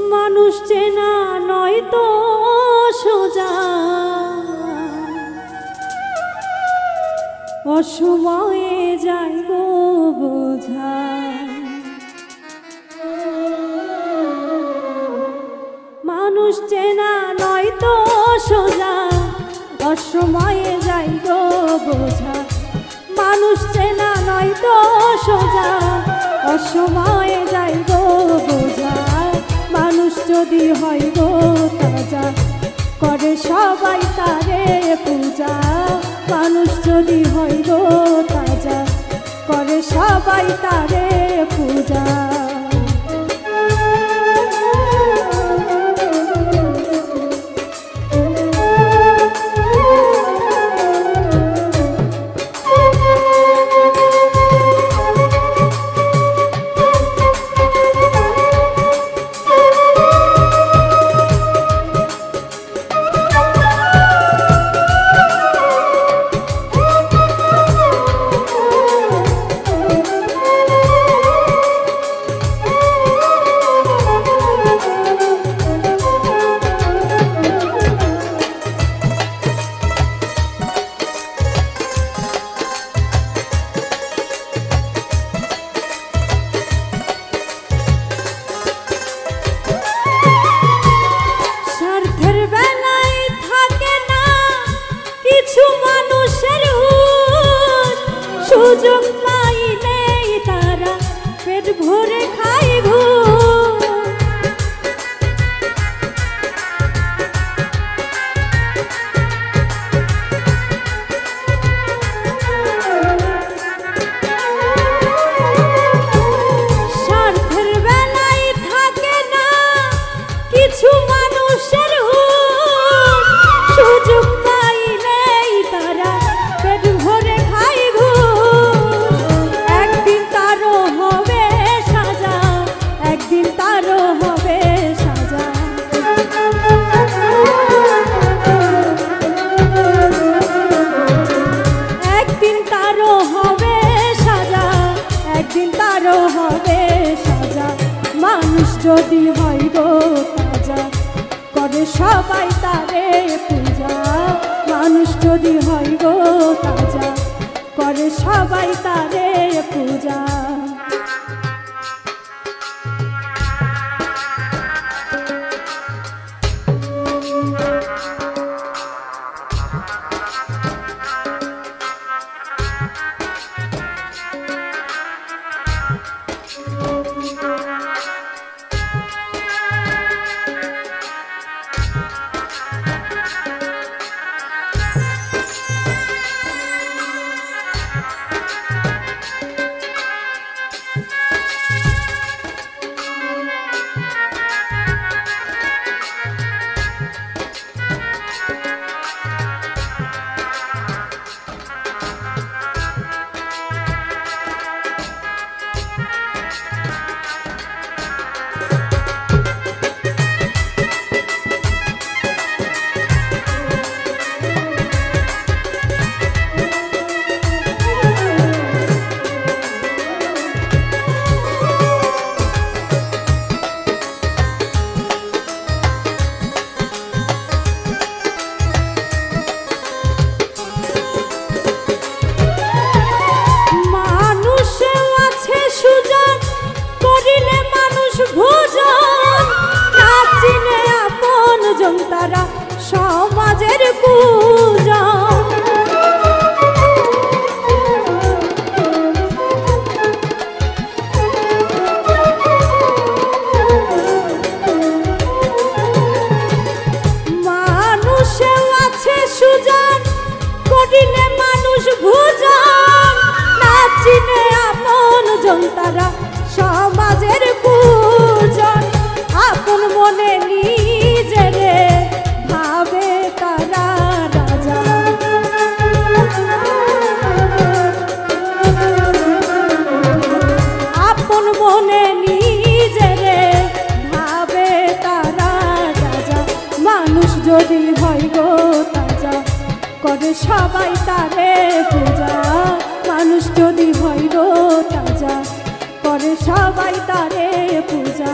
মানুষ চেনা নয় তো সোজা, অসময়ে যায় গো বোঝা। মানুষ চেনা নয় তো সোজা, অসময়ে যায় গো বোঝা। মানুষ চেনা নয় তো সোজা, অসময়ে যায় গো বোঝা। মানুষ যদি হয় গো তাজা, করে সবাই তারে পূজা। মানুষ যদি হয় গো তাজা, করে সবাই তারে পূজা। সুযোগ পাইলেই তারা পেট ভরে খায় ঘুষ। স্বার্থের বেলায় থাকে না কিছু মানুষের হুঁশ। সুযোগ পাইলেই তারা পেট ভরে খায় ঘুষ। একদিন তারও হবে সাজা, একদিন তারও হবে সাজা। একদিন তারও হবে সাজা, একদিন তারও হবে সাজা। মানুষ যদি হয় গো তাজা, করে সবাই তারে পূজা। মানুষ যদি হয় গো তাজা, করে সবাই তারে পূজা। তারা সমাজের পূজন। মানুষেও আছে সুজন, করিলে মানুষ ভোজন। না চিনে আপন জন তারা সমাজের পূজন। আপন মনে নিজেরে ভাবে তারা রাজা। আপন মনে নিজেরে ভাবে তারা রাজা। মানুষ যদি হয় গো তাজা, করে সবাই তারে পূজা। মানুষ যদি হয় গো তাজা, করে সবাই তারে পূজা।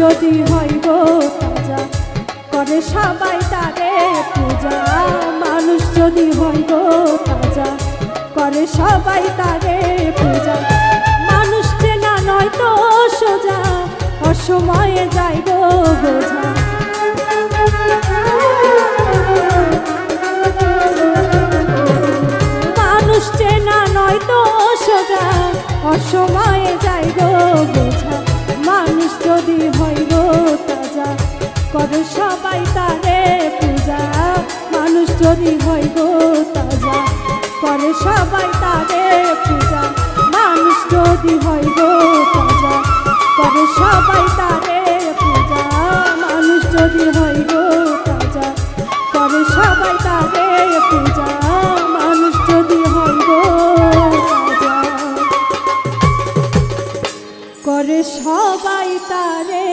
যদি হয় গো তাজা করে সবাই তারে পূজা মানুষ যদি হয় গো তাজা করে সবাই তারে পূজা মানুষ চেনা নয় তো সোজা অসময়ে যাই গো বোঝা মানুষ চেনা নয় তো সোজা অসময়ে যাই গো বোঝা মানুষ যদি হয় গো তাজা করে সবাই তারে পূজা মানুষ যদি হয় গো তাজা করে সবাই তারে পূজা মানুষ যদি হয় গো তাজা করে সবাই তারে পূজা মানুষ যদি হয় গো তাজা করে সবাই তারে পূজা মানুষ যদি হয় গো তাজা করে সবাই তারে